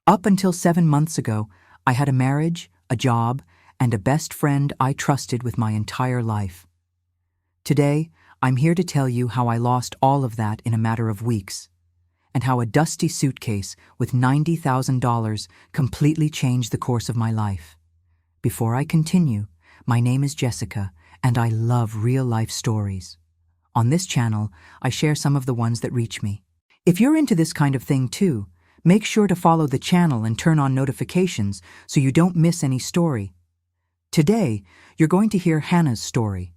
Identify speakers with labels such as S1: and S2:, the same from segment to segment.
S1: Up until 7 months ago, I had a marriage, a job, and a best friend I trusted with my entire life. Today, I'm here to tell you how I lost all of that in a matter of weeks, and how a dusty suitcase with $90,000 completely changed the course of my life. Before I continue, my name is Jessica, and I love real-life stories. On this channel, I share some of the ones that reach me. If you're into this kind of thing too, make sure to follow the channel and turn on notifications so you don't miss any story. Today, you're going to hear Hannah's story.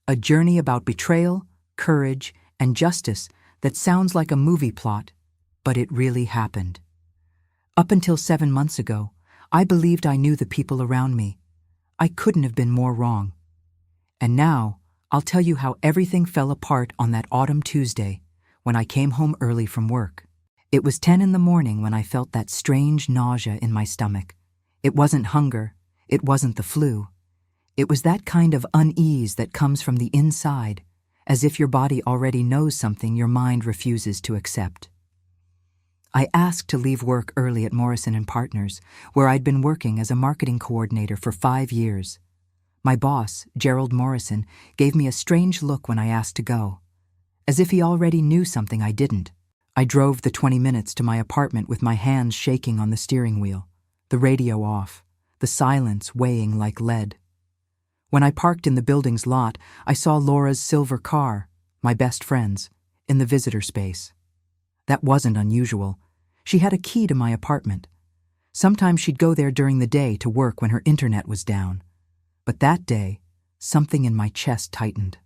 S1: A journey about betrayal, courage, and justice that sounds like a movie plot, but it really happened. Up until 7 months ago, I believed I knew the people around me. I couldn't have been more wrong. And now, I'll tell you how everything fell apart on that autumn Tuesday when I came home early from work. It was 10 in the morning when I felt that strange nausea in my stomach. It wasn't hunger. It wasn't the flu. It was that kind of unease that comes from the inside, as if your body already knows something your mind refuses to accept. I asked to leave work early at Morrison & Partners, where I'd been working as a marketing coordinator for 5 years. My boss, Gerald Morrison, gave me a strange look when I asked to go, as if he already knew something I didn't. I drove the 20 minutes to my apartment with my hands shaking on the steering wheel, the radio off, the silence weighing like lead. When I parked in the building's lot, I saw Laura's silver car, my best friend's, in the visitor space. That wasn't unusual. She had a key to my apartment. Sometimes she'd go there during the day to work when her internet was down. But that day, something in my chest tightened.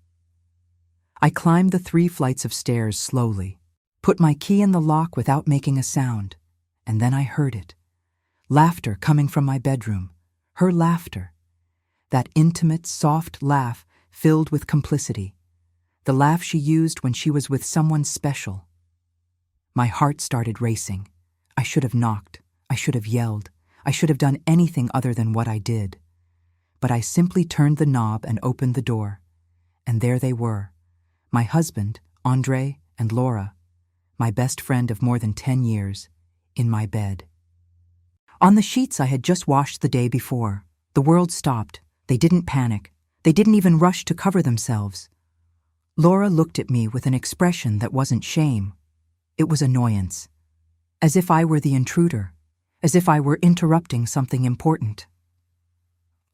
S1: I climbed the 3 flights of stairs slowly, put my key in the lock without making a sound, and then I heard it. Laughter coming from my bedroom. Her laughter. That intimate, soft laugh filled with complicity. The laugh she used when she was with someone special. My heart started racing. I should have knocked. I should have yelled. I should have done anything other than what I did. But I simply turned the knob and opened the door. And there they were. My husband, Andre, and Laura, my best friend of more than 10 years, in my bed. On the sheets I had just washed the day before, the world stopped. They didn't panic. They didn't even rush to cover themselves. Laura looked at me with an expression that wasn't shame. It was annoyance. As if I were the intruder. As if I were interrupting something important.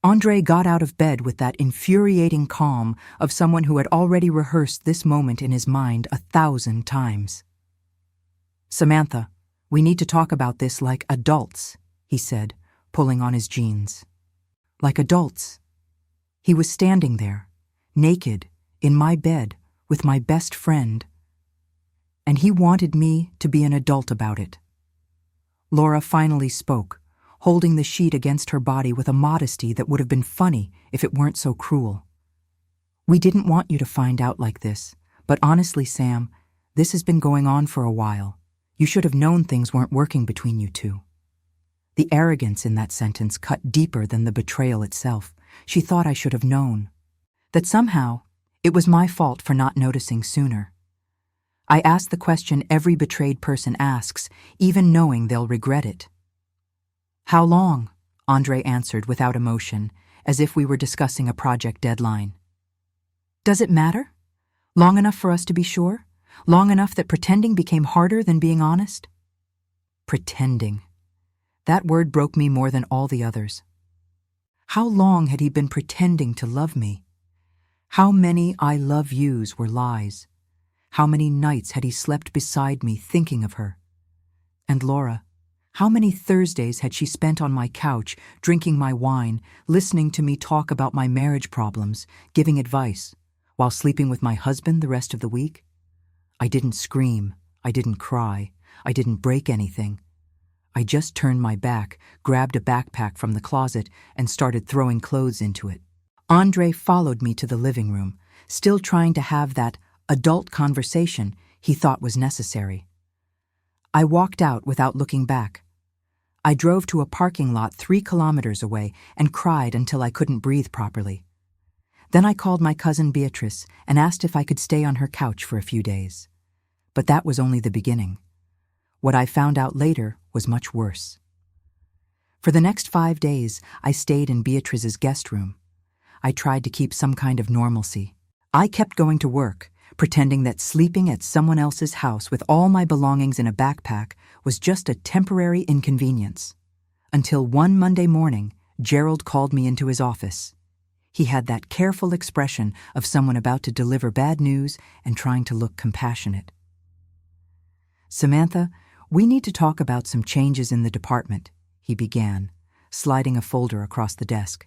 S1: Andre got out of bed with that infuriating calm of someone who had already rehearsed this moment in his mind 1,000 times. "Samantha, we need to talk about this like adults," he said, pulling on his jeans. Like adults. He was standing there, naked, in my bed, with my best friend. And he wanted me to be an adult about it. Laura finally spoke, holding the sheet against her body with a modesty that would have been funny if it weren't so cruel. "We didn't want you to find out like this, but honestly, Sam, this has been going on for a while. You should have known things weren't working between you two." The arrogance in that sentence cut deeper than the betrayal itself. She thought I should have known. That somehow, it was my fault for not noticing sooner. I asked the question every betrayed person asks, even knowing they'll regret it. "How long?" Andre answered without emotion, as if we were discussing a project deadline. "Does it matter? Long enough for us to be sure? Long enough that pretending became harder than being honest?" Pretending. That word broke me more than all the others. How long had he been pretending to love me? How many "I love yous" were lies? How many nights had he slept beside me thinking of her? And Laura, how many Thursdays had she spent on my couch, drinking my wine, listening to me talk about my marriage problems, giving advice, while sleeping with my husband the rest of the week? I didn't scream. I didn't cry. I didn't break anything. I just turned my back, grabbed a backpack from the closet, and started throwing clothes into it. Andre followed me to the living room, still trying to have that adult conversation he thought was necessary. I walked out without looking back. I drove to a parking lot 3 kilometers away and cried until I couldn't breathe properly. Then I called my cousin Beatrice and asked if I could stay on her couch for a few days. But that was only the beginning. What I found out later was much worse. For the next 5 days, I stayed in Beatrice's guest room. I tried to keep some kind of normalcy. I kept going to work, pretending that sleeping at someone else's house with all my belongings in a backpack was just a temporary inconvenience. Until one Monday morning, Gerald called me into his office. He had that careful expression of someone about to deliver bad news and trying to look compassionate. "Samantha, we need to talk about some changes in the department," he began, sliding a folder across the desk.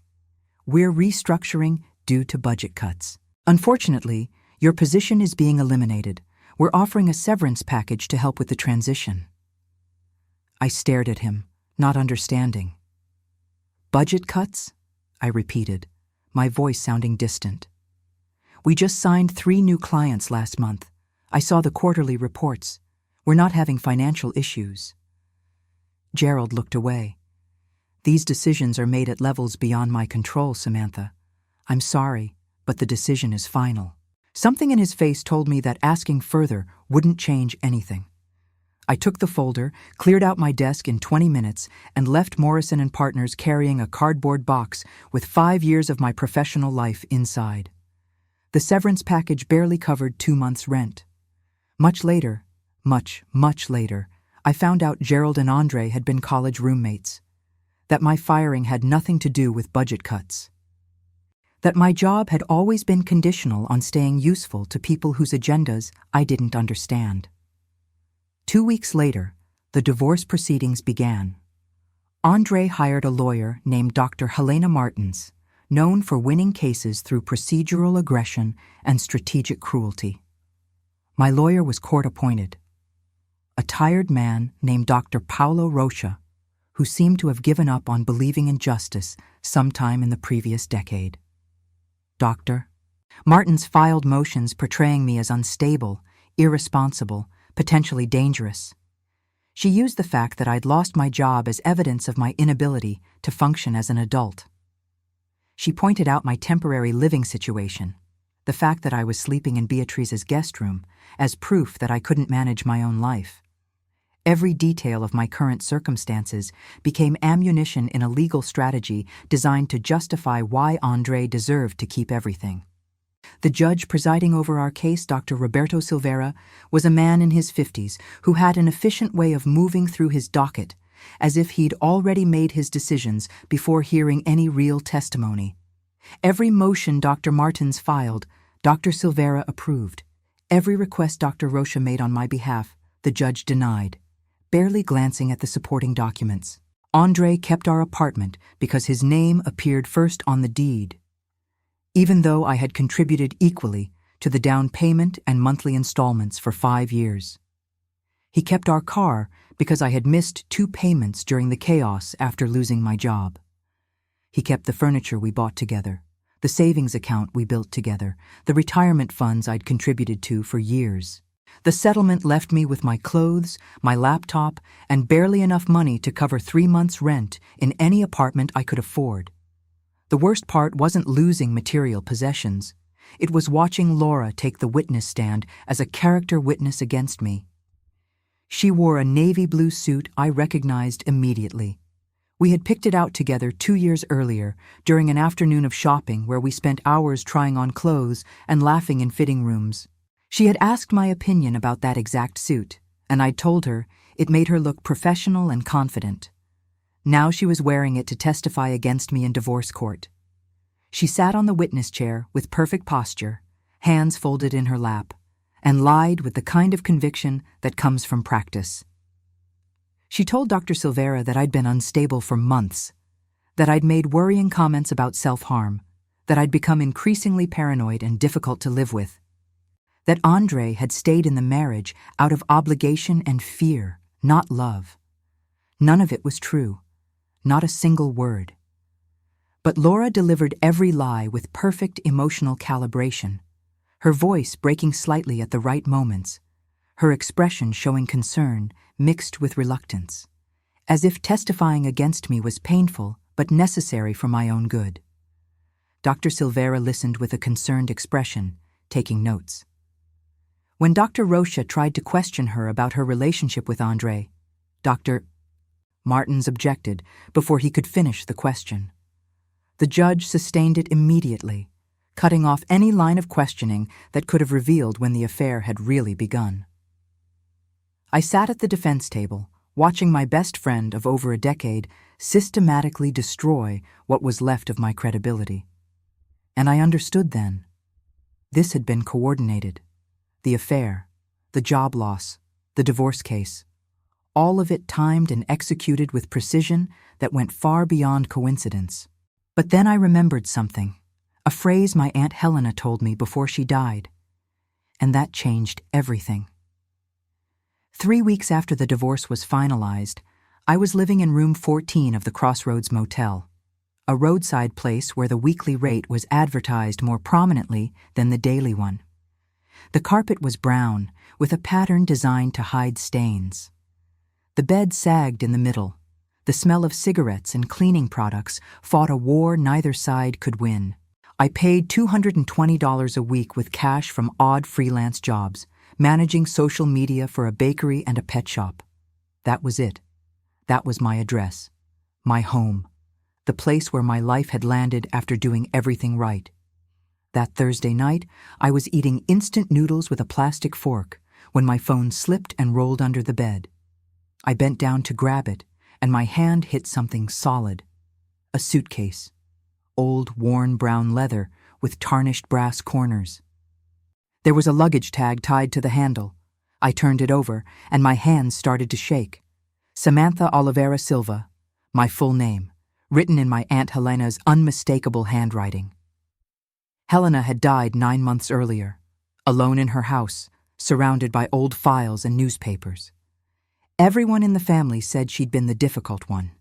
S1: "We're restructuring due to budget cuts. Unfortunately, your position is being eliminated. We're offering a severance package to help with the transition." I stared at him, not understanding. "Budget cuts?" I repeated, my voice sounding distant. "We just signed 3 new clients last month. I saw the quarterly reports. We're not having financial issues." Gerald looked away. "These decisions are made at levels beyond my control, Samantha. I'm sorry, but the decision is final." Something in his face told me that asking further wouldn't change anything. I took the folder, cleared out my desk in 20 minutes, and left Morrison & Partners carrying a cardboard box with 5 years of my professional life inside. The severance package barely covered 2 months' rent. Much later, much later, I found out Gerald and Andre had been college roommates. That my firing had nothing to do with budget cuts. That my job had always been conditional on staying useful to people whose agendas I didn't understand. 2 weeks later, the divorce proceedings began. Andre hired a lawyer named Dr. Helena Martins, known for winning cases through procedural aggression and strategic cruelty. My lawyer was court-appointed. A tired man named Dr. Paolo Rocha, who seemed to have given up on believing in justice sometime in the previous decade. Dr. Martins filed motions portraying me as unstable, irresponsible, potentially dangerous. She used the fact that I'd lost my job as evidence of my inability to function as an adult. She pointed out my temporary living situation, the fact that I was sleeping in Beatrice's guest room, as proof that I couldn't manage my own life. Every detail of my current circumstances became ammunition in a legal strategy designed to justify why Andre deserved to keep everything. The judge presiding over our case, Dr. Roberto Silveira, was a man in his 50s who had an efficient way of moving through his docket, as if he'd already made his decisions before hearing any real testimony. Every motion Dr. Martins filed, Dr. Silveira approved. Every request Dr. Rocha made on my behalf, the judge denied, barely glancing at the supporting documents. Andre kept our apartment because his name appeared first on the deed, even though I had contributed equally to the down payment and monthly installments for 5 years. He kept our car because I had missed 2 payments during the chaos after losing my job. He kept the furniture we bought together, the savings account we built together, the retirement funds I'd contributed to for years. The settlement left me with my clothes, my laptop, and barely enough money to cover 3 months' rent in any apartment I could afford. The worst part wasn't losing material possessions. It was watching Laura take the witness stand as a character witness against me. She wore a navy blue suit I recognized immediately. We had picked it out together 2 years earlier during an afternoon of shopping where we spent hours trying on clothes and laughing in fitting rooms. She had asked my opinion about that exact suit, and I'd told her it made her look professional and confident. Now she was wearing it to testify against me in divorce court. She sat on the witness chair with perfect posture, hands folded in her lap, and lied with the kind of conviction that comes from practice. She told Dr. Silveira that I'd been unstable for months, that I'd made worrying comments about self-harm, that I'd become increasingly paranoid and difficult to live with, that Andre had stayed in the marriage out of obligation and fear, not love. None of it was true. Not a single word. But Laura delivered every lie with perfect emotional calibration, her voice breaking slightly at the right moments, her expression showing concern mixed with reluctance, as if testifying against me was painful but necessary for my own good. Dr. Silveira listened with a concerned expression, taking notes. When Dr. Rocha tried to question her about her relationship with Andre, Dr. Martins objected before he could finish the question. The judge sustained it immediately, cutting off any line of questioning that could have revealed when the affair had really begun. I sat at the defense table, watching my best friend of over a decade systematically destroy what was left of my credibility. And I understood then. This had been coordinated. The affair, the job loss, the divorce case, all of it timed and executed with precision that went far beyond coincidence. But then I remembered something, a phrase my Aunt Helena told me before she died, and that changed everything. 3 weeks after the divorce was finalized, I was living in room 14 of the Crossroads Motel, a roadside place where the weekly rate was advertised more prominently than the daily one. The carpet was brown, with a pattern designed to hide stains. The bed sagged in the middle. The smell of cigarettes and cleaning products fought a war neither side could win. I paid $220 a week with cash from odd freelance jobs, managing social media for a bakery and a pet shop. That was it. That was my address, my home, the place where my life had landed after doing everything right. That Thursday night, I was eating instant noodles with a plastic fork when my phone slipped and rolled under the bed. I bent down to grab it, and my hand hit something solid. A suitcase. Old, worn brown leather with tarnished brass corners. There was a luggage tag tied to the handle. I turned it over, and my hands started to shake. Samantha Oliveira Silva, my full name, written in my Aunt Helena's unmistakable handwriting. Helena had died 9 months earlier, alone in her house, surrounded by old files and newspapers. Everyone in the family said she'd been the difficult one,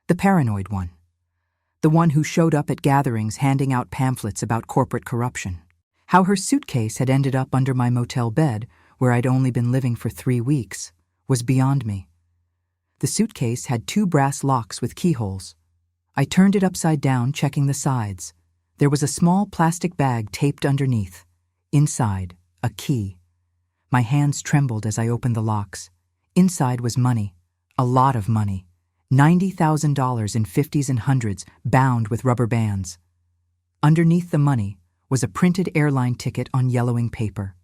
S1: the paranoid one, the one who showed up at gatherings handing out pamphlets about corporate corruption. How her suitcase had ended up under my motel bed, where I'd only been living for 3 weeks, was beyond me. The suitcase had 2 brass locks with keyholes. I turned it upside down, checking the sides. There was a small plastic bag taped underneath. Inside, a key. My hands trembled as I opened the locks. Inside was money, a lot of money, $90,000 in 50s and 100s bound with rubber bands. Underneath the money was a printed airline ticket on yellowing paper.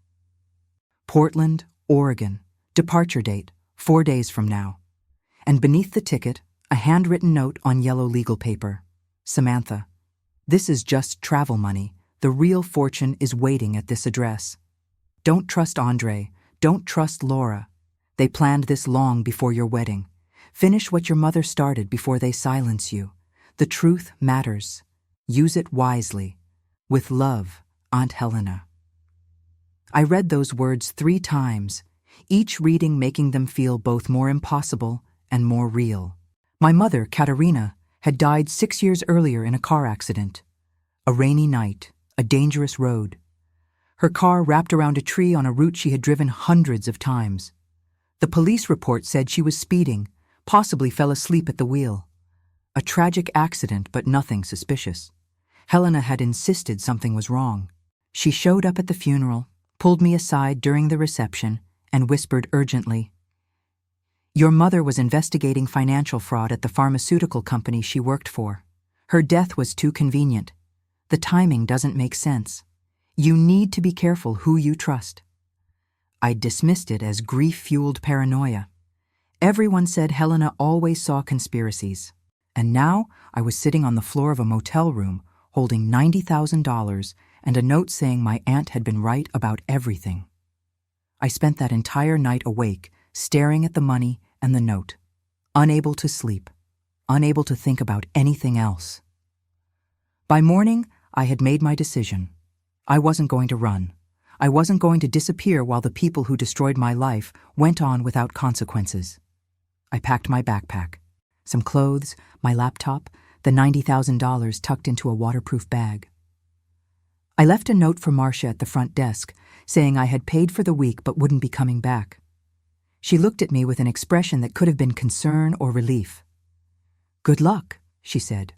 S1: Portland, Oregon, departure date, 4 days from now. And beneath the ticket, a handwritten note on yellow legal paper. Samantha, this is just travel money. The real fortune is waiting at this address. Don't trust Andre. Don't trust Laura. They planned this long before your wedding. Finish what your mother started before they silence you. The truth matters. Use it wisely. With love, Aunt Helena. I read those words 3 times, each reading making them feel both more impossible and more real. My mother, Katerina, had died 6 years earlier in a car accident. A rainy night, a dangerous road. Her car wrapped around a tree on a route she had driven hundreds of times. The police report said she was speeding, possibly fell asleep at the wheel. A tragic accident, but nothing suspicious. Helena had insisted something was wrong. She showed up at the funeral, pulled me aside during the reception, and whispered urgently, "Your mother was investigating financial fraud at the pharmaceutical company she worked for. Her death was too convenient. The timing doesn't make sense. You need to be careful who you trust." I dismissed it as grief-fueled paranoia. Everyone said Helena always saw conspiracies. And now I was sitting on the floor of a motel room, holding $90,000 and a note saying my aunt had been right about everything. I spent that entire night awake, staring at the money and the note, unable to sleep, unable to think about anything else. By morning, I had made my decision. I wasn't going to run. I wasn't going to disappear while the people who destroyed my life went on without consequences. I packed my backpack, some clothes, my laptop, the $90,000 tucked into a waterproof bag. I left a note for Marcia at the front desk, saying I had paid for the week but wouldn't be coming back. She looked at me with an expression that could have been concern or relief. "Good luck," she said,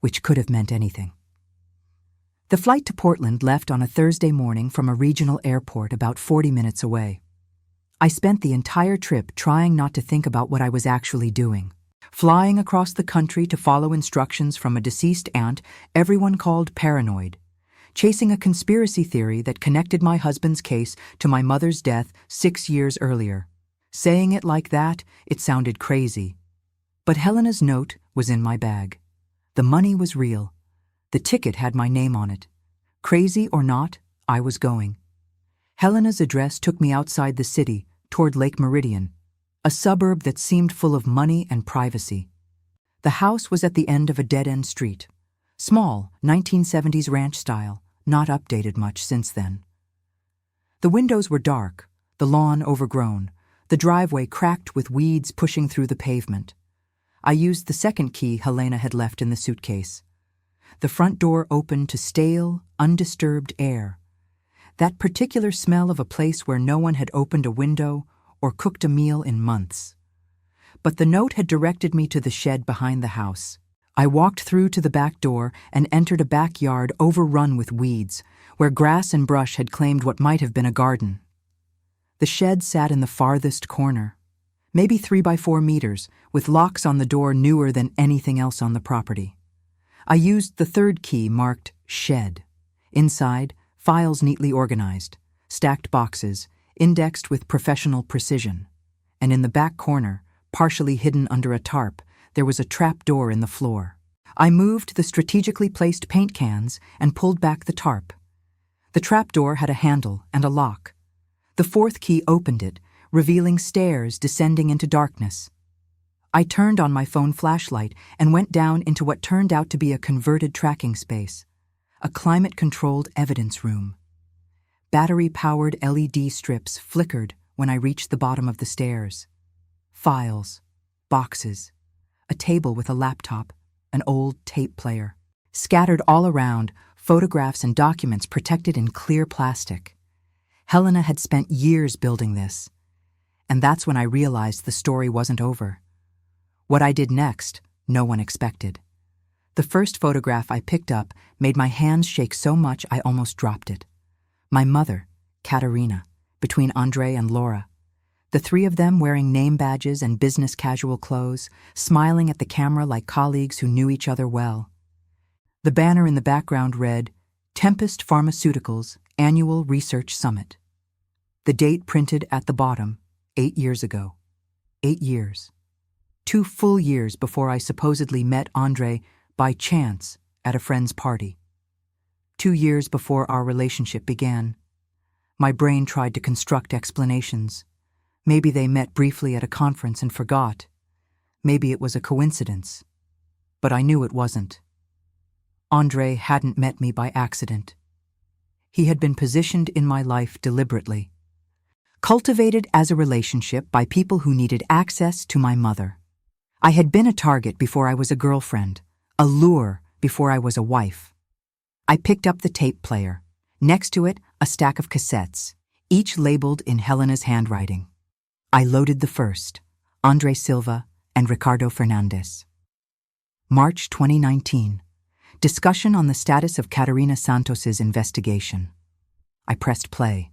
S1: which could have meant anything. The flight to Portland left on a Thursday morning from a regional airport about 40 minutes away. I spent the entire trip trying not to think about what I was actually doing. Flying across the country to follow instructions from a deceased aunt everyone called paranoid. Chasing a conspiracy theory that connected my husband's case to my mother's death 6 years earlier. Saying it like that, it sounded crazy. But Helena's note was in my bag. The money was real. The ticket had my name on it. Crazy or not, I was going. Helena's address took me outside the city, toward Lake Meridian, a suburb that seemed full of money and privacy. The house was at the end of a dead-end street. Small, 1970s ranch style, not updated much since then. The windows were dark, the lawn overgrown, the driveway cracked with weeds pushing through the pavement. I used the second key Helena had left in the suitcase. The front door opened to stale, undisturbed air. That particular smell of a place where no one had opened a window or cooked a meal in months. But the note had directed me to the shed behind the house. I walked through to the back door and entered a backyard overrun with weeds, where grass and brush had claimed what might have been a garden. The shed sat in the farthest corner, maybe 3 by 4 meters, with locks on the door newer than anything else on the property. I used the third key marked Shed. Inside, files neatly organized, stacked boxes, indexed with professional precision. And in the back corner, partially hidden under a tarp, there was a trap door in the floor. I moved the strategically placed paint cans and pulled back the tarp. The trap door had a handle and a lock. The fourth key opened it, revealing stairs descending into darkness. I turned on my phone flashlight and went down into what turned out to be a converted tracking space, a climate-controlled evidence room. Battery-powered LED strips flickered when I reached the bottom of the stairs. Files, boxes, a table with a laptop, an old tape player. Scattered all around, photographs and documents protected in clear plastic. Helena had spent years building this. And that's when I realized the story wasn't over. What I did next, no one expected. The first photograph I picked up made my hands shake so much I almost dropped it. My mother, Katerina, between Andre and Laura. The three of them wearing name badges and business casual clothes, smiling at the camera like colleagues who knew each other well. The banner in the background read, Tempest Pharmaceuticals Annual Research Summit. The date printed at the bottom, 8 years ago. 8 years. 2 full years before I supposedly met Andre by chance at a friend's party. 2 years before our relationship began. My brain tried to construct explanations. Maybe they met briefly at a conference and forgot. Maybe it was a coincidence. But I knew it wasn't. Andre hadn't met me by accident. He had been positioned in my life deliberately. Cultivated as a relationship by people who needed access to my mother. I had been a target before I was a girlfriend, a lure before I was a wife. I picked up the tape player. Next to it, a stack of cassettes, each labeled in Helena's handwriting. I loaded the first, Andre Silva and Ricardo Fernandez. March 2019. Discussion on the status of Katerina Santos's investigation. I pressed play.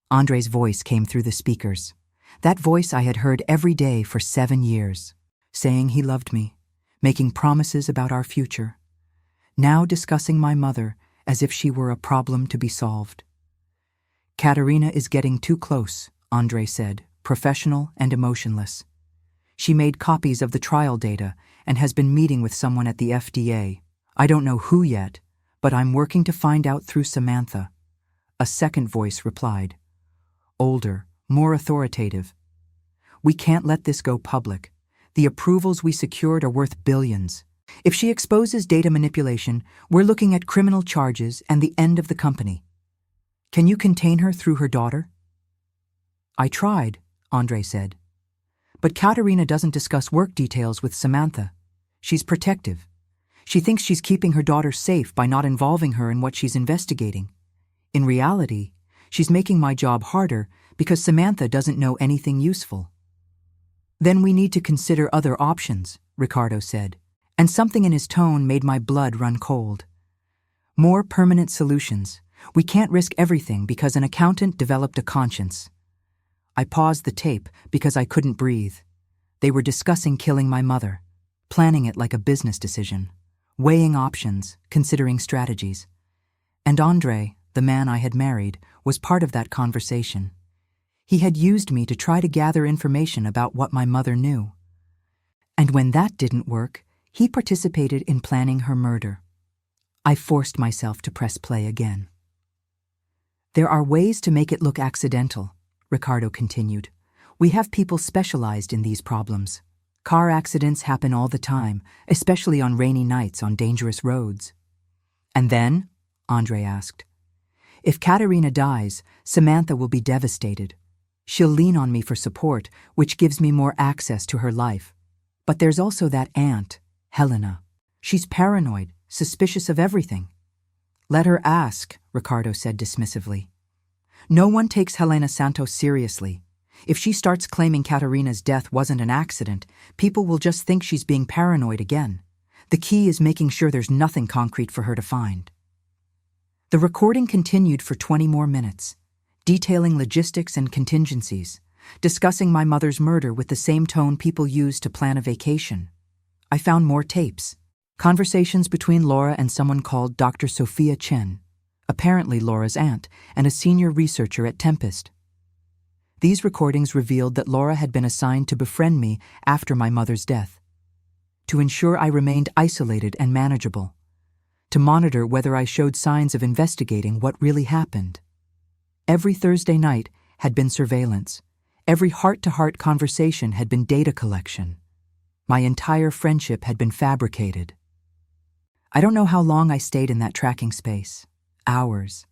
S1: Andre's voice came through the speakers. That voice I had heard every day for 7 years, saying he loved me, making promises about our future. Now discussing my mother as if she were a problem to be solved. Katerina is getting too close, Andre said, professional and emotionless. She made copies of the trial data and has been meeting with someone at the FDA. I don't know who yet, but I'm working to find out through Samantha. A second voice replied. Older, more authoritative. We can't let this go public. The approvals we secured are worth billions. If she exposes data manipulation, we're looking at criminal charges and the end of the company. Can you contain her through her daughter? I tried, Andre said. But Katerina doesn't discuss work details with Samantha. She's protective. She thinks she's keeping her daughter safe by not involving her in what she's investigating. In reality, she's making my job harder because Samantha doesn't know anything useful. Then we need to consider other options, Ricardo said, and something in his tone made my blood run cold. More permanent solutions. We can't risk everything because an accountant developed a conscience. I paused the tape because I couldn't breathe. They were discussing killing my mother, planning it like a business decision, weighing options, considering strategies. And Andre, the man I had married, was part of that conversation. He had used me to try to gather information about what my mother knew. And when that didn't work, he participated in planning her murder. I forced myself to press play again. There are ways to make it look accidental, Ricardo continued. We have people specialized in these problems. Car accidents happen all the time, especially on rainy nights on dangerous roads. And then? Andre asked. If Katerina dies, Samantha will be devastated. She'll lean on me for support, which gives me more access to her life. But there's also that aunt, Helena. She's paranoid, suspicious of everything. Let her ask, Ricardo said dismissively. No one takes Helena Santos seriously. If she starts claiming Katerina's death wasn't an accident, people will just think she's being paranoid again. The key is making sure there's nothing concrete for her to find. The recording continued for 20 more minutes, detailing logistics and contingencies, discussing my mother's murder with the same tone people use to plan a vacation. I found more tapes, conversations between Laura and someone called Dr. Sophia Chen, apparently Laura's aunt and a senior researcher at Tempest. These recordings revealed that Laura had been assigned to befriend me after my mother's death, to ensure I remained isolated and manageable, to monitor whether I showed signs of investigating what really happened. Every Thursday night had been surveillance. Every heart-to-heart conversation had been data collection. My entire friendship had been fabricated. I don't know how long I stayed in that tracking space. Hours.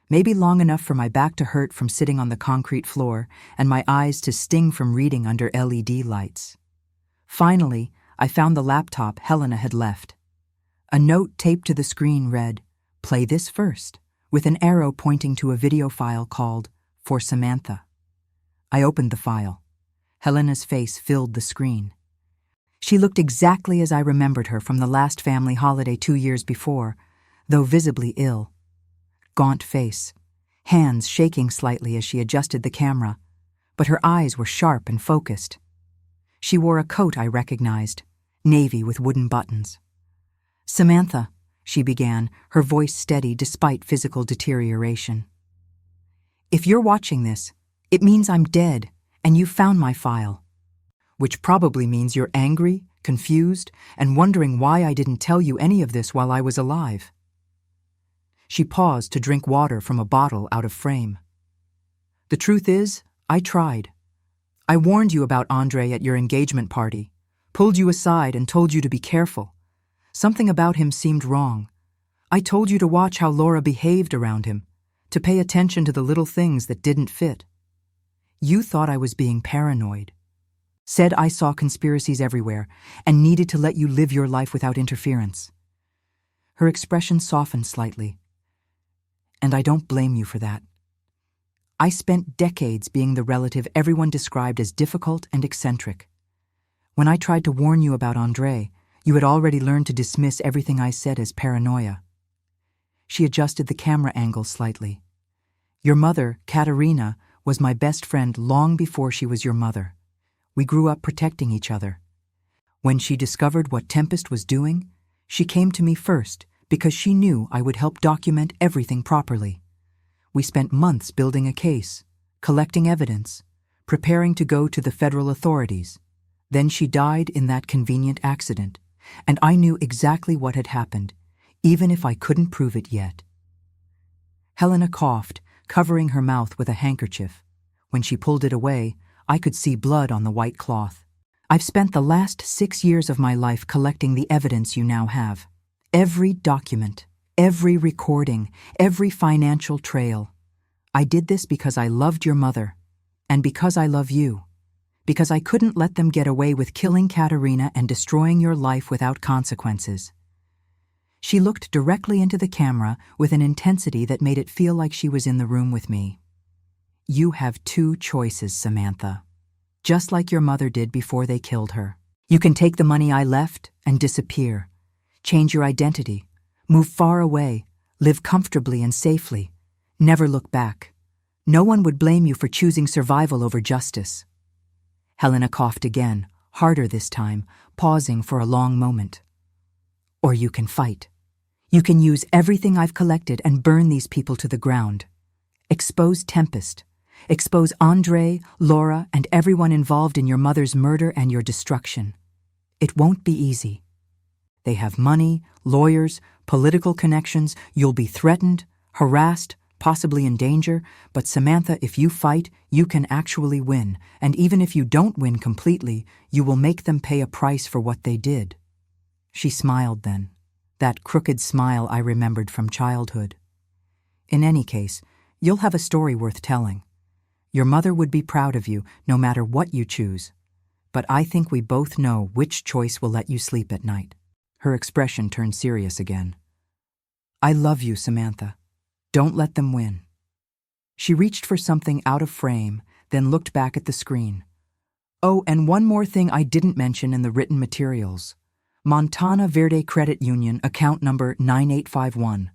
S1: Maybe long enough for my back to hurt from sitting on the concrete floor and my eyes to sting from reading under LED lights. Finally, I found the laptop Helena had left. A note taped to the screen read, "Play this first," with an arrow pointing to a video file called For Samantha. I opened the file. Helena's face filled the screen. She looked exactly as I remembered her from the last family holiday 2 years before, though visibly ill. Gaunt face, hands shaking slightly as she adjusted the camera, but her eyes were sharp and focused. She wore a coat I recognized, navy with wooden buttons. "Samantha," she began, her voice steady despite physical deterioration. "If you're watching this, it means I'm dead and you found my file. Which probably means you're angry, confused, and wondering why I didn't tell you any of this while I was alive." She paused to drink water from a bottle out of frame. "The truth is, I tried. I warned you about Andre at your engagement party, pulled you aside and told you to be careful. Something about him seemed wrong. I told you to watch how Laura behaved around him, to pay attention to the little things that didn't fit. You thought I was being paranoid. Said I saw conspiracies everywhere and needed to let you live your life without interference." Her expression softened slightly. "And I don't blame you for that. I spent decades being the relative everyone described as difficult and eccentric. When I tried to warn you about Andre, you had already learned to dismiss everything I said as paranoia." She adjusted the camera angle slightly. "Your mother, Katerina, was my best friend long before she was your mother. We grew up protecting each other. When she discovered what Tempest was doing, she came to me first because she knew I would help document everything properly. We spent months building a case, collecting evidence, preparing to go to the federal authorities. Then she died in that convenient accident, and I knew exactly what had happened, even if I couldn't prove it yet." Helena coughed, covering her mouth with a handkerchief. When she pulled it away, I could see blood on the white cloth. "I've spent the last 6 years of my life collecting the evidence you now have. Every document, every recording, every financial trail. I did this because I loved your mother, and because I love you. Because I couldn't let them get away with killing Katerina and destroying your life without consequences." She looked directly into the camera with an intensity that made it feel like she was in the room with me. "You have 2 choices, Samantha. Just like your mother did before they killed her. You can take the money I left and disappear. Change your identity. Move far away. Live comfortably and safely. Never look back. No one would blame you for choosing survival over justice." Helena coughed again, harder this time, pausing for a long moment. "Or you can fight. You can use everything I've collected and burn these people to the ground. Expose Tempest. Expose Andre, Laura, and everyone involved in your mother's murder and your destruction. It won't be easy. They have money, lawyers, political connections. You'll be threatened, harassed, possibly in danger, but Samantha, if you fight, you can actually win, and even if you don't win completely, you will make them pay a price for what they did." She smiled then, that crooked smile I remembered from childhood. "In any case, you'll have a story worth telling. Your mother would be proud of you, no matter what you choose. But I think we both know which choice will let you sleep at night." Her expression turned serious again. "I love you, Samantha. Don't let them win." She reached for something out of frame, then looked back at the screen. "Oh, and one more thing I didn't mention in the written materials. Montana Verde Credit Union, account number 9851.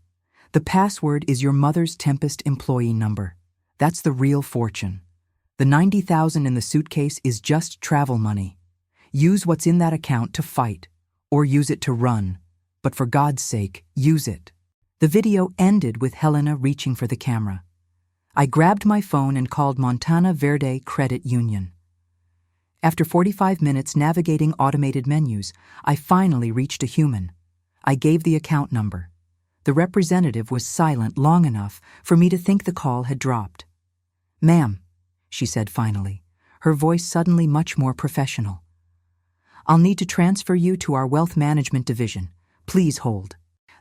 S1: The password is your mother's Tempest employee number. That's the real fortune. The $90,000 in the suitcase is just travel money. Use what's in that account to fight, or use it to run. But for God's sake, use it." The video ended with Helena reaching for the camera. I grabbed my phone and called Montana Verde Credit Union. After 45 minutes navigating automated menus, I finally reached a human. I gave the account number. The representative was silent long enough for me to think the call had dropped. "Ma'am," she said finally, her voice suddenly much more professional. "I'll need to transfer you to our wealth management division. Please hold."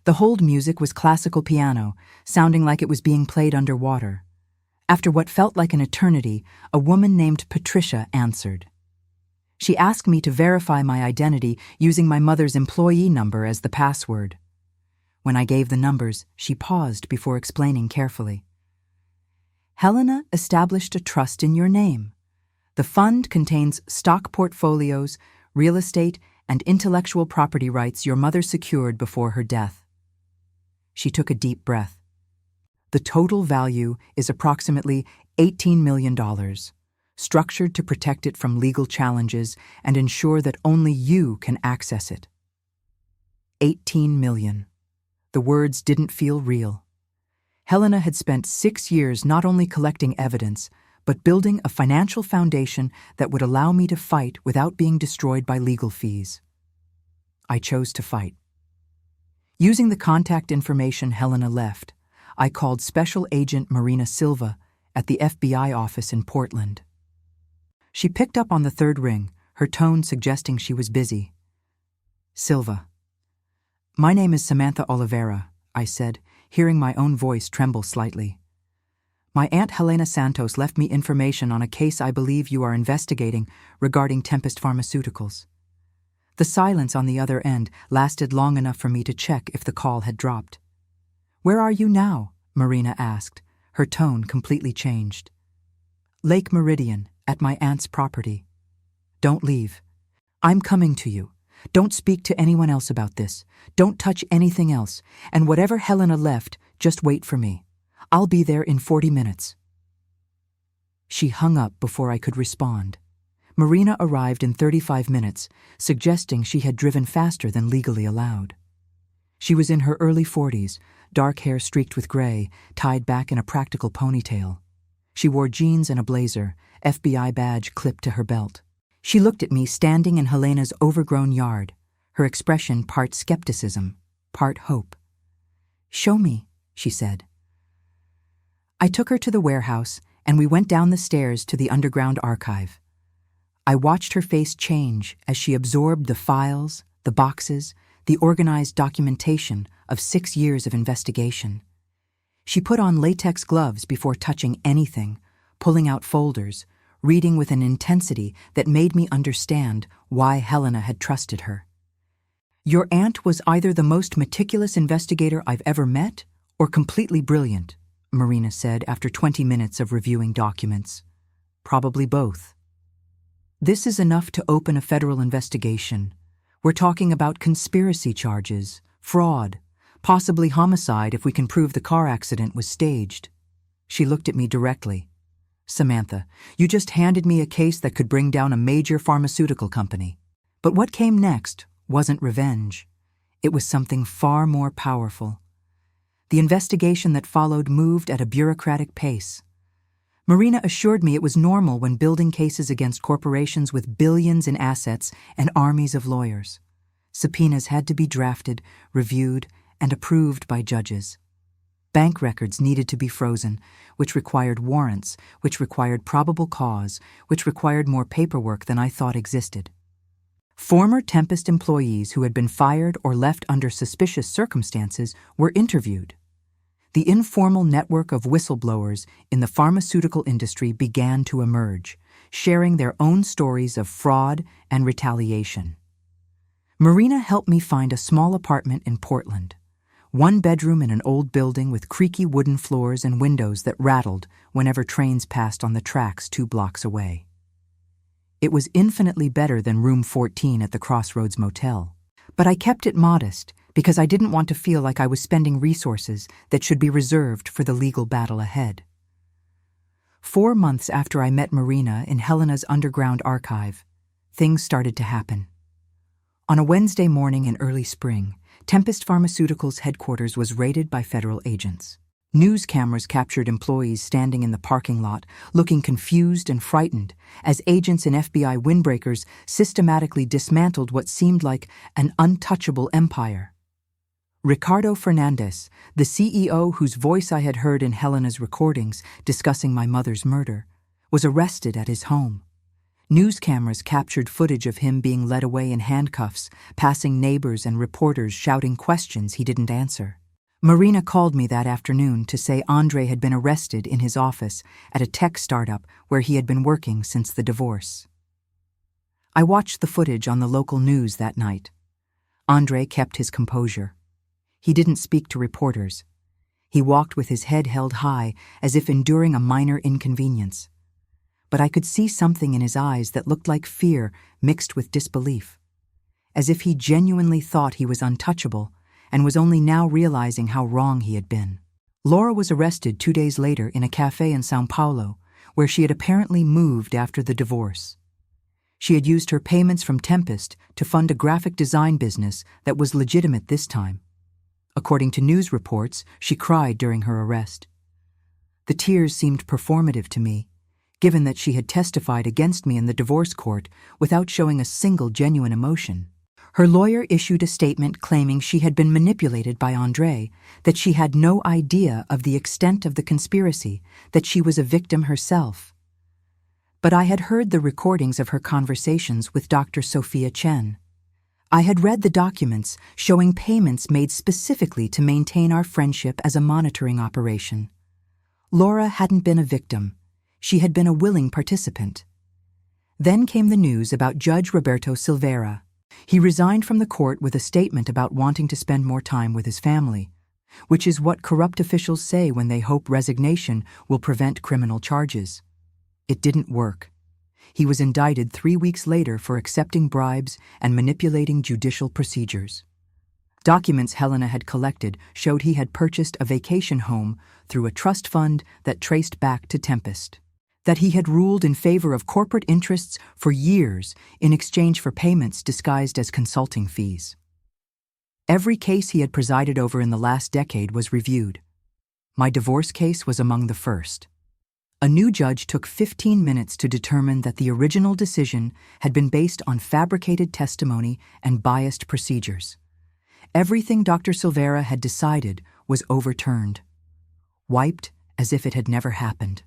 S1: The hold music was classical piano, sounding like it was being played underwater. After what felt like an eternity, a woman named Patricia answered. She asked me to verify my identity using my mother's employee number as the password. When I gave the numbers, she paused before explaining carefully. "Helena established a trust in your name. The fund contains stock portfolios, real estate, and intellectual property rights your mother secured before her death." She took a deep breath. "The total value is approximately $18 million, structured to protect it from legal challenges and ensure that only you can access it." 18 million. The words didn't feel real. Helena had spent 6 years not only collecting evidence, but building a financial foundation that would allow me to fight without being destroyed by legal fees. I chose to fight. Using the contact information Helena left, I called Special Agent Marina Silva at the FBI office in Portland. She picked up on the third ring, her tone suggesting she was busy. "Silva. My name is Samantha Oliveira," I said, hearing my own voice tremble slightly. "My Aunt Helena Santos left me information on a case I believe you are investigating regarding Tempest Pharmaceuticals." The silence on the other end lasted long enough for me to check if the call had dropped. "Where are you now?" Marina asked, her tone completely changed. "Lake Meridian, at my aunt's property. Don't leave. I'm coming to you. Don't speak to anyone else about this. Don't touch anything else. And whatever Helena left, just wait for me. I'll be there in 40 minutes. She hung up before I could respond. Marina arrived in 35 minutes, suggesting she had driven faster than legally allowed. She was in her early 40s, dark hair streaked with gray, tied back in a practical ponytail. She wore jeans and a blazer, FBI badge clipped to her belt. She looked at me standing in Helena's overgrown yard, her expression part skepticism, part hope. "Show me," she said. I took her to the warehouse, and we went down the stairs to the underground archive. I watched her face change as she absorbed the files, the boxes, the organized documentation of 6 years of investigation. She put on latex gloves before touching anything, pulling out folders, reading with an intensity that made me understand why Helena had trusted her. "Your aunt was either the most meticulous investigator I've ever met or completely brilliant," Marina said after 20 minutes of reviewing documents. "Probably both. This is enough to open a federal investigation. We're talking about conspiracy charges, fraud, Possibly homicide if we can prove the car accident was staged. She looked at me directly. Samantha, you just handed me a case that could bring down a major pharmaceutical company. But what came next wasn't revenge. It was something far more powerful. The investigation that followed moved at a bureaucratic pace. Marina assured me it was normal when building cases against corporations with billions in assets and armies of lawyers. Subpoenas had to be drafted, reviewed, and approved by judges. Bank records needed to be frozen, which required warrants, which required probable cause, which required more paperwork than I thought existed. Former Tempest employees who had been fired or left under suspicious circumstances were interviewed. The informal network of whistleblowers in the pharmaceutical industry began to emerge, sharing their own stories of fraud and retaliation. Marina helped me find a small apartment in Portland. One bedroom in an old building with creaky wooden floors and windows that rattled whenever trains passed on the tracks 2 blocks away. It was infinitely better than room 14 at the Crossroads Motel. But I kept it modest because I didn't want to feel like I was spending resources that should be reserved for the legal battle ahead. 4 months after I met Marina in Helena's underground archive, things started to happen. On a Wednesday morning in early spring, Tempest Pharmaceuticals' headquarters was raided by federal agents. News cameras captured employees standing in the parking lot, looking confused and frightened, as agents and FBI windbreakers systematically dismantled what seemed like an untouchable empire. Ricardo Fernandez, the CEO whose voice I had heard in Helena's recordings discussing my mother's murder, was arrested at his home. News cameras captured footage of him being led away in handcuffs, passing neighbors and reporters shouting questions he didn't answer. Marina called me that afternoon to say Andre had been arrested in his office at a tech startup where he had been working since the divorce. I watched the footage on the local news that night. Andre kept his composure. He didn't speak to reporters. He walked with his head held high as if enduring a minor inconvenience. But I could see something in his eyes that looked like fear mixed with disbelief, as if he genuinely thought he was untouchable and was only now realizing how wrong he had been. Laura was arrested 2 days later in a cafe in São Paulo, where she had apparently moved after the divorce. She had used her payments from Tempest to fund a graphic design business that was legitimate this time. According to news reports, she cried during her arrest. The tears seemed performative to me, given that she had testified against me in the divorce court without showing a single genuine emotion. Her lawyer issued a statement claiming she had been manipulated by Andre, that she had no idea of the extent of the conspiracy, that she was a victim herself. But I had heard the recordings of her conversations with Dr. Sophia Chen. I had read the documents showing payments made specifically to maintain our friendship as a monitoring operation. Laura hadn't been a victim. She had been a willing participant. Then came the news about Judge Roberto Silveira. He resigned from the court with a statement about wanting to spend more time with his family, which is what corrupt officials say when they hope resignation will prevent criminal charges. It didn't work. He was indicted 3 weeks later for accepting bribes and manipulating judicial procedures. Documents Helena had collected showed he had purchased a vacation home through a trust fund that traced back to Tempest, that he had ruled in favor of corporate interests for years in exchange for payments disguised as consulting fees. Every case he had presided over in the last decade was reviewed. My divorce case was among the first. A new judge took 15 minutes to determine that the original decision had been based on fabricated testimony and biased procedures. Everything Dr. Silveira had decided was overturned, wiped as if it had never happened.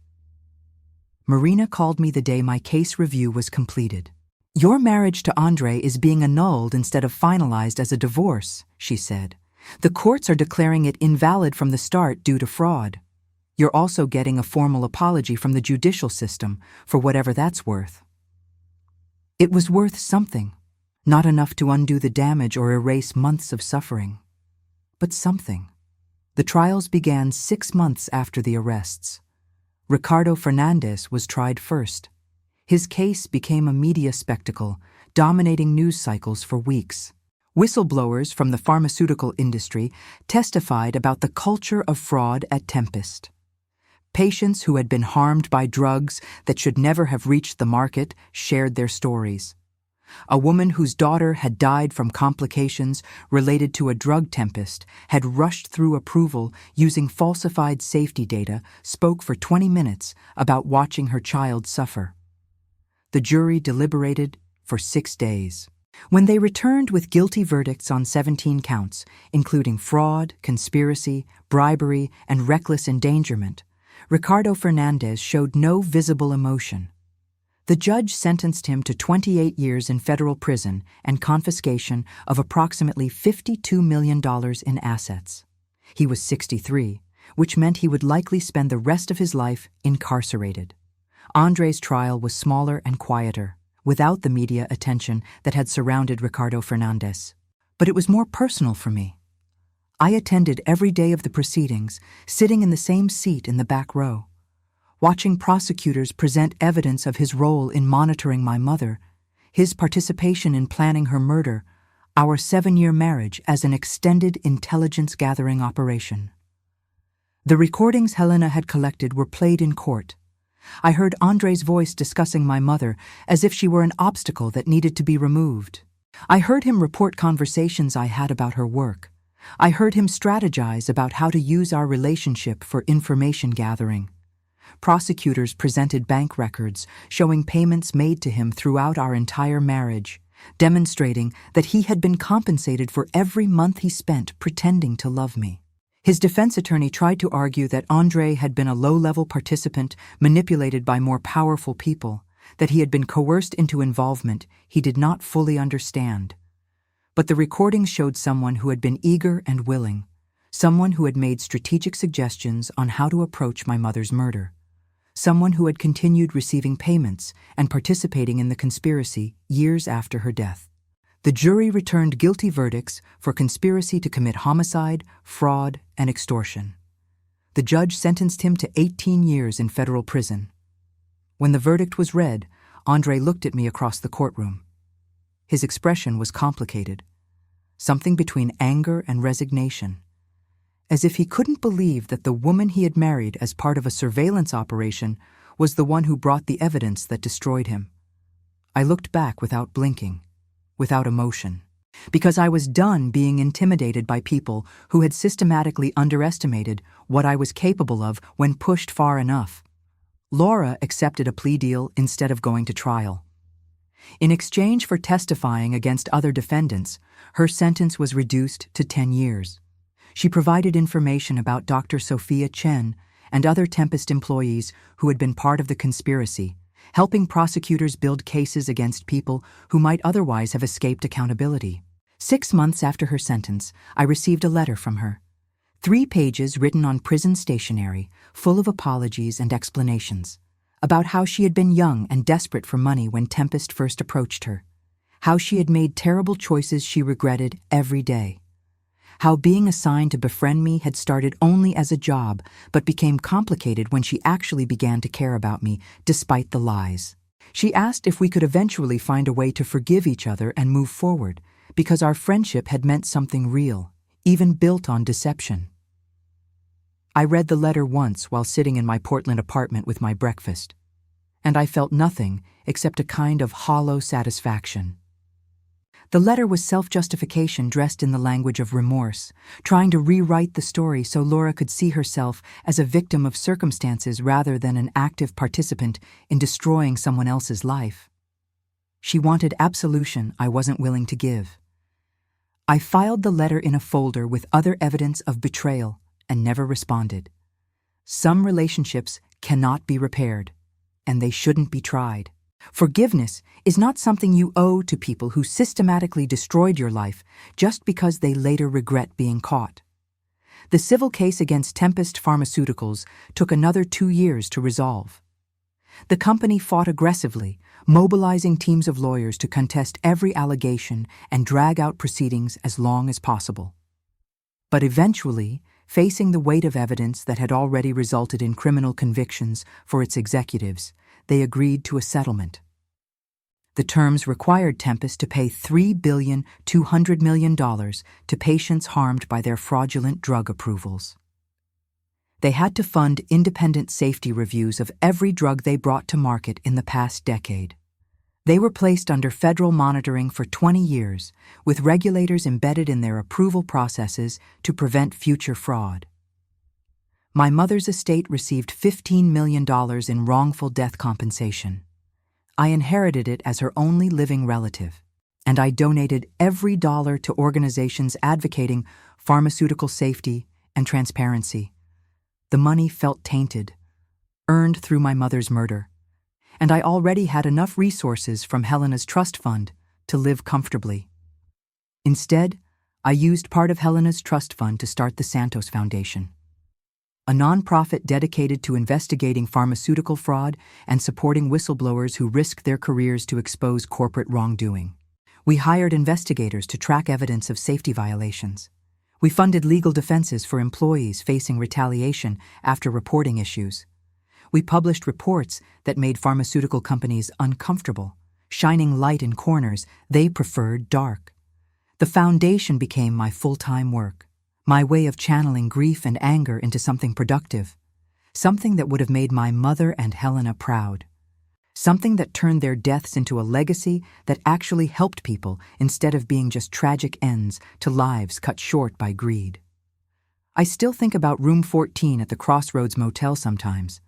S1: Marina called me the day my case review was completed. "Your marriage to Andre is being annulled instead of finalized as a divorce," she said. "The courts are declaring it invalid from the start due to fraud. You're also getting a formal apology from the judicial system, for whatever that's worth." It was worth something, not enough to undo the damage or erase months of suffering, but something. The trials began 6 months after the arrests. Ricardo Fernandez was tried first. His case became a media spectacle, dominating news cycles for weeks. Whistleblowers from the pharmaceutical industry testified about the culture of fraud at Tempest. Patients who had been harmed by drugs that should never have reached the market shared their stories. A woman whose daughter had died from complications related to a drug Tempest had rushed through approval using falsified safety data spoke for 20 minutes about watching her child suffer. The jury deliberated for 6 days. When they returned with guilty verdicts on 17 counts, including fraud, conspiracy, bribery, and reckless endangerment, Ricardo Fernandez showed no visible emotion. The judge sentenced him to 28 years in federal prison and confiscation of approximately $52 million in assets. He was 63, which meant he would likely spend the rest of his life incarcerated. Andre's trial was smaller and quieter, without the media attention that had surrounded Ricardo Fernandez. But it was more personal for me. I attended every day of the proceedings, sitting in the same seat in the back row. Watching prosecutors present evidence of his role in monitoring my mother, his participation in planning her murder, our 7-year marriage as an extended intelligence-gathering operation. The recordings Helena had collected were played in court. I heard Andre's voice discussing my mother as if she were an obstacle that needed to be removed. I heard him report conversations I had about her work. I heard him strategize about how to use our relationship for information gathering. Prosecutors presented bank records showing payments made to him throughout our entire marriage, demonstrating that he had been compensated for every month he spent pretending to love me. His defense attorney tried to argue that Andre had been a low-level participant manipulated by more powerful people, that he had been coerced into involvement he did not fully understand. But the recordings showed someone who had been eager and willing, someone who had made strategic suggestions on how to approach my mother's murder, someone who had continued receiving payments and participating in the conspiracy years after her death. The jury returned guilty verdicts for conspiracy to commit homicide, fraud, and extortion. The judge sentenced him to 18 years in federal prison. When the verdict was read, Andre looked at me across the courtroom. His expression was complicated, something between anger and resignation, as if he couldn't believe that the woman he had married as part of a surveillance operation was the one who brought the evidence that destroyed him. I looked back without blinking, without emotion, because I was done being intimidated by people who had systematically underestimated what I was capable of when pushed far enough. Laura accepted a plea deal instead of going to trial. In exchange for testifying against other defendants, her sentence was reduced to 10 years. She provided information about Dr. Sophia Chen and other Tempest employees who had been part of the conspiracy, helping prosecutors build cases against people who might otherwise have escaped accountability. 6 months after her sentence, I received a letter from her. 3 pages written on prison stationery, full of apologies and explanations, about how she had been young and desperate for money when Tempest first approached her, how she had made terrible choices she regretted every day, how being assigned to befriend me had started only as a job but became complicated when she actually began to care about me despite the lies. She asked if we could eventually find a way to forgive each other and move forward, because our friendship had meant something real, even built on deception. I read the letter once while sitting in my Portland apartment with my breakfast, and I felt nothing except a kind of hollow satisfaction. The letter was self-justification dressed in the language of remorse, trying to rewrite the story so Laura could see herself as a victim of circumstances rather than an active participant in destroying someone else's life. She wanted absolution I wasn't willing to give. I filed the letter in a folder with other evidence of betrayal and never responded. Some relationships cannot be repaired, and they shouldn't be tried. Forgiveness is not something you owe to people who systematically destroyed your life just because they later regret being caught. The civil case against Tempest Pharmaceuticals took another 2 years to resolve. The company fought aggressively, mobilizing teams of lawyers to contest every allegation and drag out proceedings as long as possible. But eventually, facing the weight of evidence that had already resulted in criminal convictions for its executives, they agreed to a settlement. The terms required Tempest to pay $3,200,000,000 to patients harmed by their fraudulent drug approvals. They had to fund independent safety reviews of every drug they brought to market in the past decade. They were placed under federal monitoring for 20 years, with regulators embedded in their approval processes to prevent future fraud. My mother's estate received $15 million in wrongful death compensation. I inherited it as her only living relative, and I donated every dollar to organizations advocating pharmaceutical safety and transparency. The money felt tainted, earned through my mother's murder, and I already had enough resources from Helena's trust fund to live comfortably. Instead, I used part of Helena's trust fund to start the Santos Foundation, a nonprofit dedicated to investigating pharmaceutical fraud and supporting whistleblowers who risk their careers to expose corporate wrongdoing. We hired investigators to track evidence of safety violations. We funded legal defenses for employees facing retaliation after reporting issues. We published reports that made pharmaceutical companies uncomfortable, shining light in corners they preferred dark. The foundation became my full-time work, my way of channeling grief and anger into something productive, something that would have made my mother and Helena proud, something that turned their deaths into a legacy that actually helped people instead of being just tragic ends to lives cut short by greed. I still think about room 14 at the Crossroads Motel sometimes,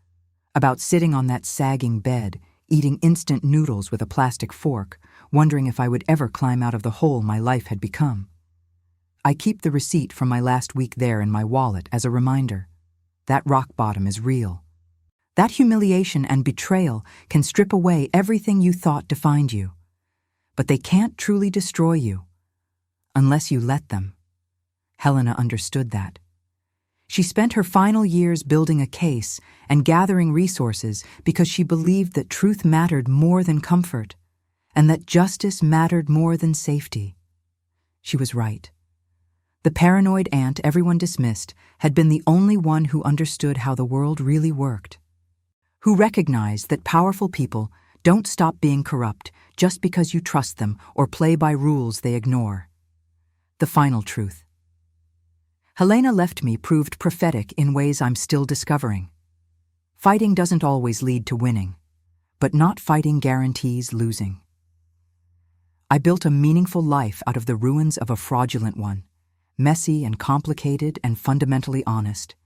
S1: about sitting on that sagging bed, eating instant noodles with a plastic fork, wondering if I would ever climb out of the hole my life had become. I keep the receipt from my last week there in my wallet as a reminder. That rock bottom is real. That humiliation and betrayal can strip away everything you thought defined you. But they can't truly destroy you, unless you let them. Helena understood that. She spent her final years building a case and gathering resources because she believed that truth mattered more than comfort, and that justice mattered more than safety. She was right. The paranoid aunt everyone dismissed had been the only one who understood how the world really worked, who recognized that powerful people don't stop being corrupt just because you trust them or play by rules they ignore. The final truth. Helena left me proved prophetic in ways I'm still discovering. Fighting doesn't always lead to winning, but not fighting guarantees losing. I built a meaningful life out of the ruins of a fraudulent one, messy and complicated and fundamentally honest.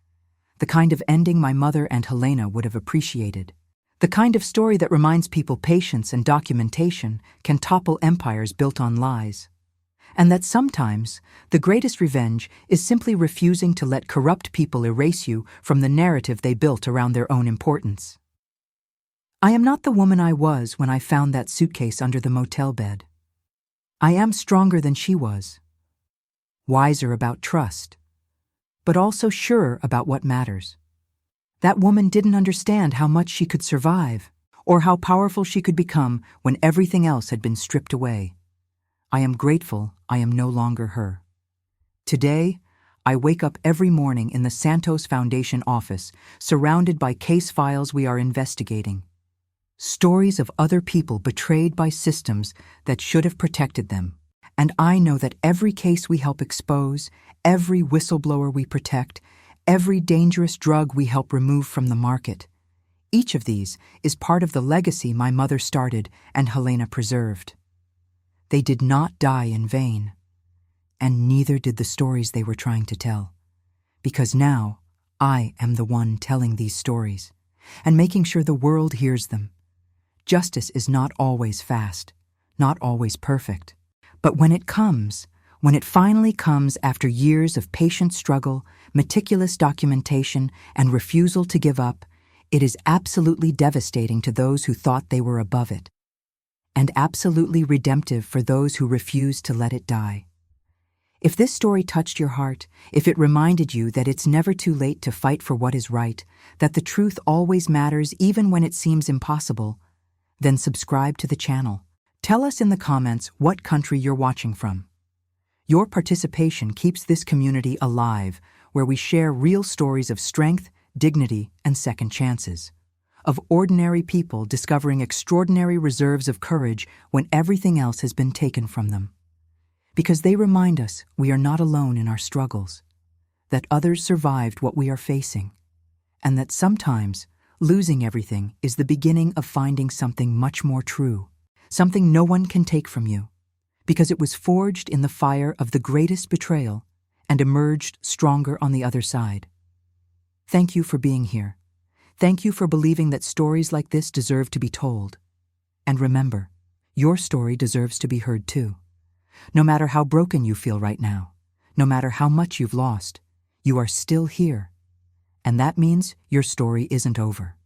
S1: The kind of ending my mother and Helena would have appreciated. The kind of story that reminds people patience and documentation can topple empires built on lies. And that sometimes the greatest revenge is simply refusing to let corrupt people erase you from the narrative they built around their own importance. I am not the woman I was when I found that suitcase under the motel bed. I am stronger than she was, wiser about trust, but also sure about what matters. That woman didn't understand how much she could survive, or how powerful she could become when everything else had been stripped away. I am grateful I am no longer her. Today, I wake up every morning in the Santos Foundation office, surrounded by case files we are investigating. Stories of other people betrayed by systems that should have protected them. And I know that every case we help expose, every whistleblower we protect, every dangerous drug we help remove from the market, each of these is part of the legacy my mother started and Helena preserved. They did not die in vain, and neither did the stories they were trying to tell, because now I am the one telling these stories and making sure the world hears them. Justice is not always fast, not always perfect. But when it finally comes after years of patient struggle, meticulous documentation, and refusal to give up, it is absolutely devastating to those who thought they were above it, and absolutely redemptive for those who refused to let it die. If this story touched your heart, if it reminded you that it's never too late to fight for what is right, that the truth always matters even when it seems impossible, then subscribe to the channel. Tell us in the comments what country you're watching from. Your participation keeps this community alive, where we share real stories of strength, dignity, and second chances. of ordinary people discovering extraordinary reserves of courage when everything else has been taken from them. Because they remind us we are not alone in our struggles, that others survived what we are facing, and that sometimes losing everything is the beginning of finding something much more true, something no one can take from you, because it was forged in the fire of the greatest betrayal and emerged stronger on the other side. Thank you for being here. Thank you for believing that stories like this deserve to be told. And remember, your story deserves to be heard too. No matter how broken you feel right now, no matter how much you've lost, you are still here. And that means your story isn't over.